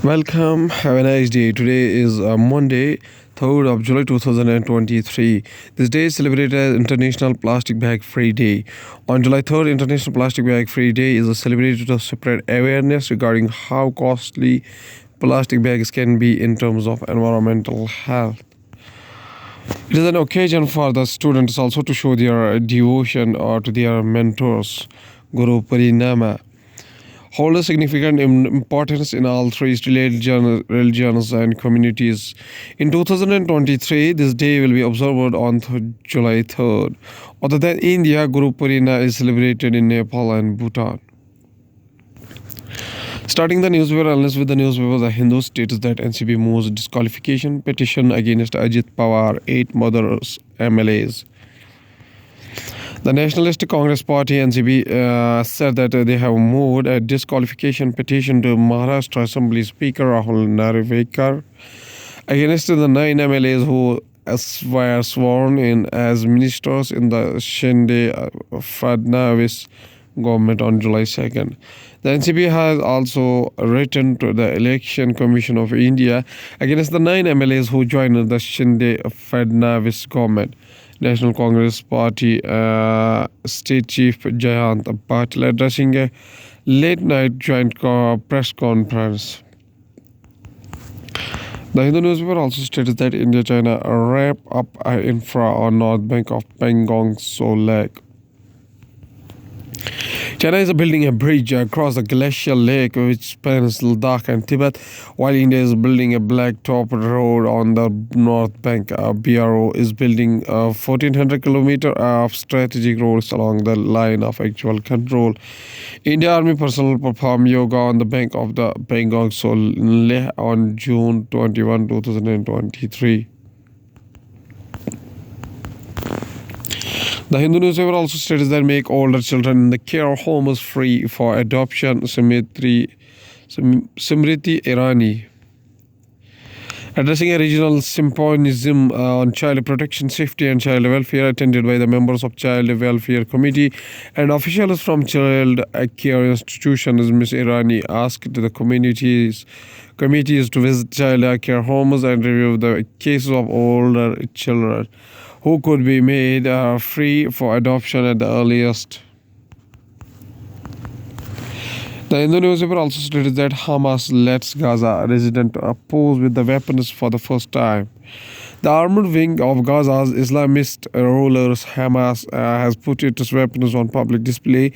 Welcome. Have a nice day. Today is Monday, 3rd of July 2023. This day is celebrated as International Plastic Bag Free Day. On July 3rd, International Plastic Bag Free Day is celebrated to spread awareness regarding how costly plastic bags can be in terms of environmental health. It is an occasion for the students also to show their devotion to their mentors, Guru Parinama, hold a significant importance in all three religions and communities. In 2023, this day will be observed on July 3rd. Other than India, Guru Purnima is celebrated in Nepal and Bhutan. Starting the newspaper analysis with the newspaper The Hindu states that NCP moves disqualification petition against Ajit Pawar, 8 mothers MLAs. The Nationalist Congress Party (NCP) said that they have moved a disqualification petition to Maharashtra Assembly Speaker Rahul Narvekar against the 9 MLAs who were sworn in as ministers in the Shinde Fadnavis government on July 2nd. The NCP has also written to the Election Commission of India against the 9 MLAs who joined the Shinde Fadnavis government. National Congress Party State Chief Jayant Patil addressing a late-night joint press conference. The Hindu newspaper also states that India-China wrap up infra on north bank of Pangong Tso Lake. China is building a bridge across the glacial lake which spans Ladakh and Tibet, while India is building a blacktop road on the north bank. BRO is building 1,400 kilometers of strategic roads along the line of actual control. Indian Army personnel perform yoga on the bank of the Pangong Tso Lake on June 21, 2023. The Hindu newspaper also states that make older children in the care homes free for adoption. Smriti Irani, addressing a regional symposium on child protection, safety and child welfare attended by the members of Child Welfare Committee and officials from child care institutions, Ms. Irani asked the committees to visit child care homes and review the cases of older children who could be made free for adoption at the earliest. The Hindu newspaper also stated that Hamas lets Gaza resident pose with the weapons for the first time. The armored wing of Gaza's Islamist rulers, Hamas, has put its weapons on public display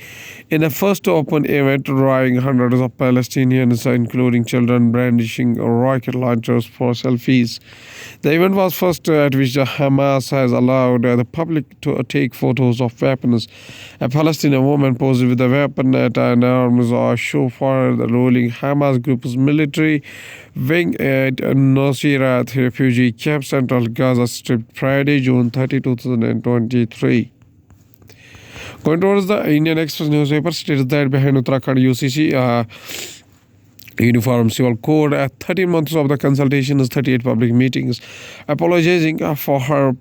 in a first open event, drawing hundreds of Palestinians, including children, brandishing rocket launchers for selfies. The event was first at which Hamas has allowed the public to take photos of weapons. A Palestinian woman posed with a weapon at an arms show for the ruling Hamas group's military wing at Nuseirat refugee camp, central Gaza Strip, Friday, June 30, 2023. Going towards the Indian Express newspaper states that behind Uttarakhand UCC Uniform Civil Code, 13 months of the consultations, 38 public meetings, apologizing for her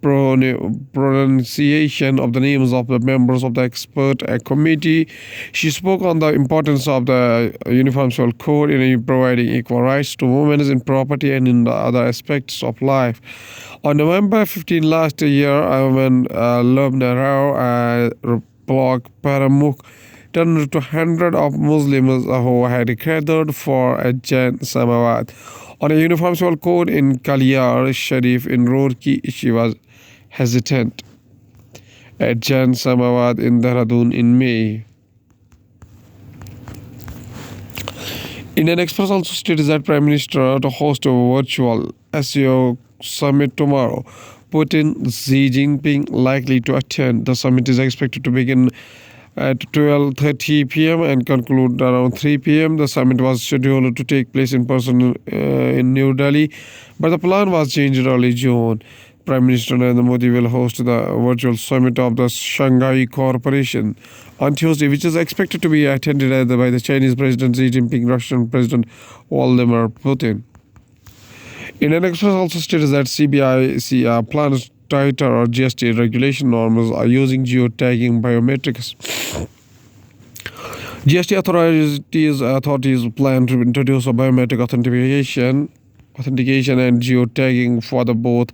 pronunciation of the names of the members of the expert committee. She spoke on the importance of the Uniform Civil Code in providing equal rights to women in property and in the other aspects of life. On November 15 last year, when Lubna Rao blog Paramukh turned to hundreds of Muslims who had gathered for a Jain Samavad on a Uniform Civil Code in Kalyar Sharif in Roorkee. She was hesitant at Jain Samavad in Dehradun in May. Indian Express also states that Prime Minister to host a virtual SEO summit tomorrow. Putin, Xi Jinping likely to attend. The summit is expected to begin at 12:30 p.m. and conclude around 3 p.m. The summit was scheduled to take place in person in New Delhi, but the plan was changed early June. Prime Minister Narendra Modi will host the virtual summit of the Shanghai Cooperation on Tuesday, which is expected to be attended by the Chinese President Xi Jinping, Russian President Vladimir Putin. Indian Express also states that CBIC plans tighter GST regulation norms are using geotagging biometrics. GST authorities plan to introduce a biometric authentication and geotagging for the both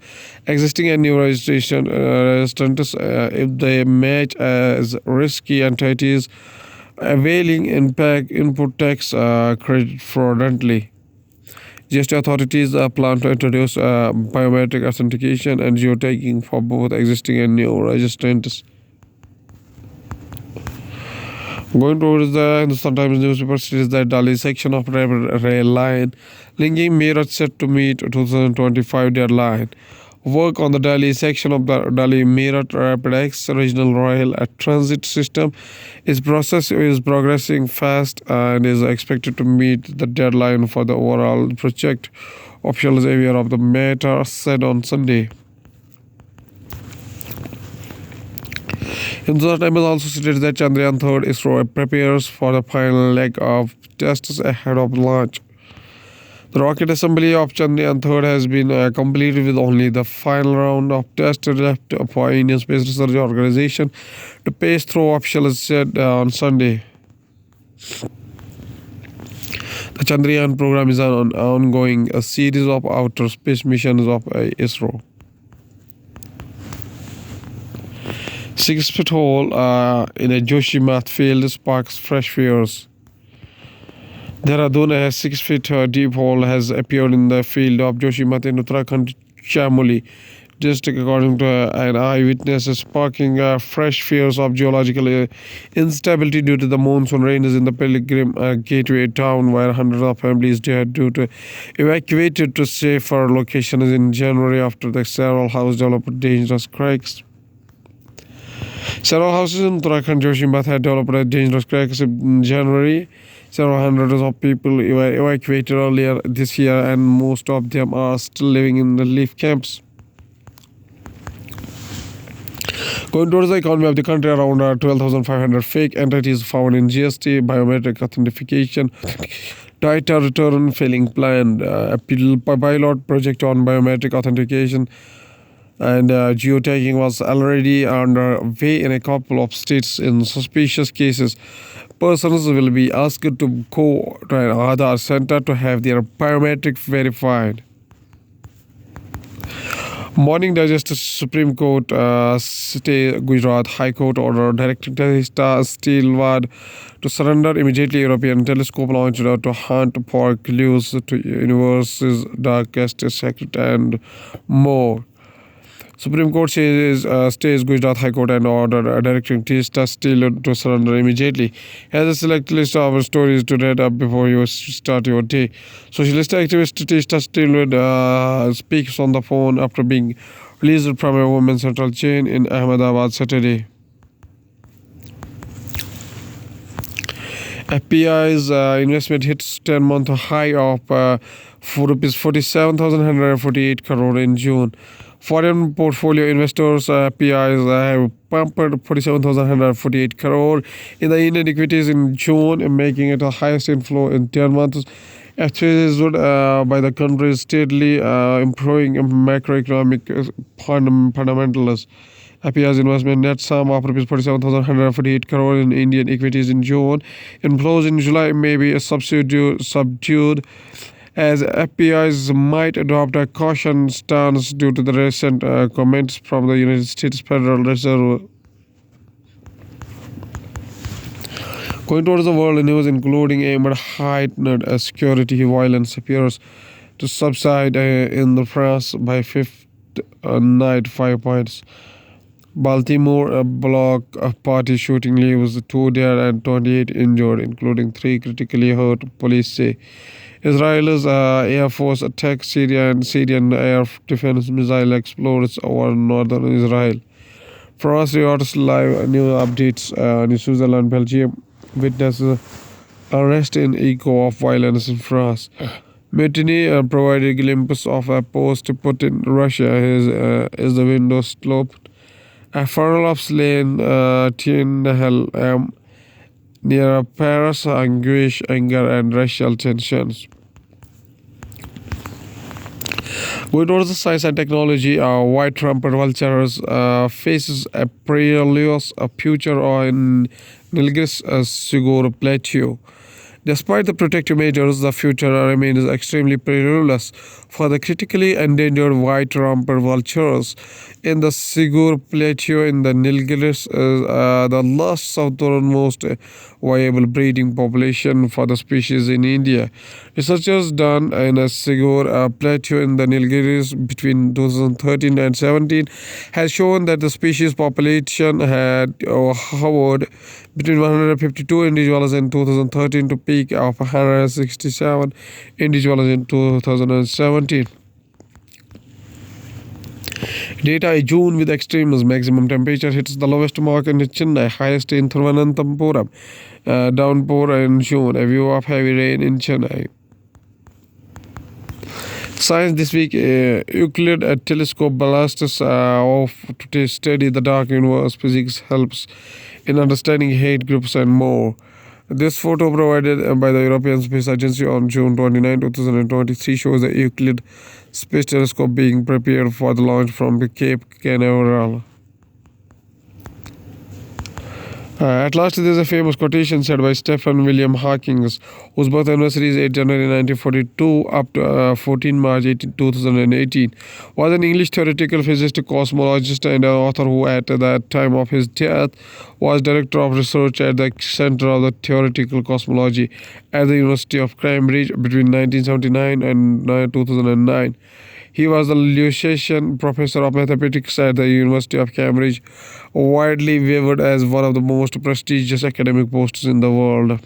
existing and new registrants if they match as risky entities availing impact input tax credit fraudulently. GST authorities plan to introduce biometric authentication and geotagging for both existing and new registrants. Going towards the Hindustan Times newspaper states that Delhi section of rail line linking Meerut set to meet 2025 deadline. Work on the Delhi section of the Delhi Meerut Rapid X regional rail transit system is progressing fast and is expected to meet the deadline for the overall project. Officials aware of the matter said on Sunday. Hindustan Times also stated that Chandrayaan-3 ISRO prepares for the final leg of tests ahead of launch. The rocket assembly of Chandrayaan-3 has been completed with only the final round of tests left for Indian Space Research Organization to pass through, officials said on Sunday. The Chandrayaan program is an ongoing series of outer space missions of ISRO. 6-foot hole in a Joshimath field sparks fresh fears. Dehradun, a 6-foot deep hole has appeared in the field of Joshimath in Uttarakhand Chamoli district, according to an eyewitness, sparking fresh fears of geological instability due to the monsoon rains in the Pilgrim Gateway town, where hundreds of families had to evacuated to safer locations in January after the several houses developed dangerous cracks. Several houses in Uttarakhand Joshimath had developed dangerous cracks in January. Several hundreds of people were evacuated earlier this year, and most of them are still living in the relief camps. Going towards the economy of the country, around 12,500 fake entities found in GST, biometric authentication, tighter return filling plan, a pilot project on biometric authentication and geotagging was already underway in a couple of states. In suspicious cases, persons will be asked to go to an Aadhaar center to have their biometric verified. Morning Digest Supreme Court stay Gujarat High Court order directing Teesta Steelward to surrender immediately. European telescope launched to hunt for clues to universe's darkest secret and more. Supreme Court stays Gujarat High Court and order directing Teesta Steel to surrender immediately. Has a select list of stories to read up before you start your day. Socialist activist Teesta Steel speaks on the phone after being released from a women's central chain in Ahmedabad Saturday. FPI's investment hits 10-month high of rupees 47,148 crore in June. Foreign portfolio investors FPIs have pumped 47,148 crore in the Indian equities in June, making it the highest inflow in 10 months. Actualized by the country's steadily improving macroeconomic fundamentals. FPI's investment net sum of rupees 47,148 crore in Indian equities in June. Inflows in July may be subdued as FPIs might adopt a caution stance due to the recent comments from the United States Federal Reserve. Going towards the world news, including amid heightened security, violence appears to subside in France by fifth night 5 points. Baltimore block party shooting leaves 2 dead and 28 injured, including 3 critically hurt, police say. Israel's Air Force attacks Syria, and Syrian air defense missile explodes over northern Israel. France reports live new updates. In Switzerland, Belgium witnesses arrest in echo of violence in France. Mutiny provided a glimpse of a post put in Russia is the window sloped. A funeral of slain Tiananmen near Paris, anguish, anger, and racial tensions. Going towards the science and technology, white-trumpet vultures faces a perilous future in Nilgiris Sigur Plateau. Despite the protective measures, the future remains extremely perilous for the critically endangered white rumper vultures in the Sigur Plateau in the Nilgiris, the last southernmost viable breeding population for the species in India. Researchers done in a Sigur Plateau in the Nilgiris between 2013 and 17 has shown that the species population had hovered between 152 individuals in 2013 to peak of 167 individuals in 2017. Data in June with extremes. Maximum temperature hits the lowest mark in Chennai, highest in Thiruvananthapuram. Downpour in June. A view of heavy rain in Chennai. Science this week. Euclid telescope blasts off to study the dark universe. Physics helps in understanding hate groups and more. This photo provided by the European Space Agency on June 29, 2023 shows the Euclid Space Telescope being prepared for the launch from the Cape Canaveral. At last, there is a famous quotation said by Stephen William Hawking, whose birth anniversary is 8 January 1942 up to 14 March 2018, was an English theoretical physicist, cosmologist, and author who, at the time of his death, was director of research at the Center of the Theoretical Cosmology at the University of Cambridge between 1979 and 2009. He was the Lucian Professor of Mathematics at the University of Cambridge, widely viewed as one of the most prestigious academic posts in the world.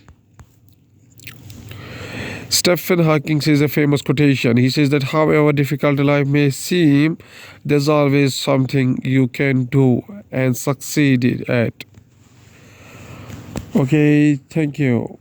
Stephen Hawking says a famous quotation. He says that however difficult life may seem, there's always something you can do and succeed at. Okay, thank you.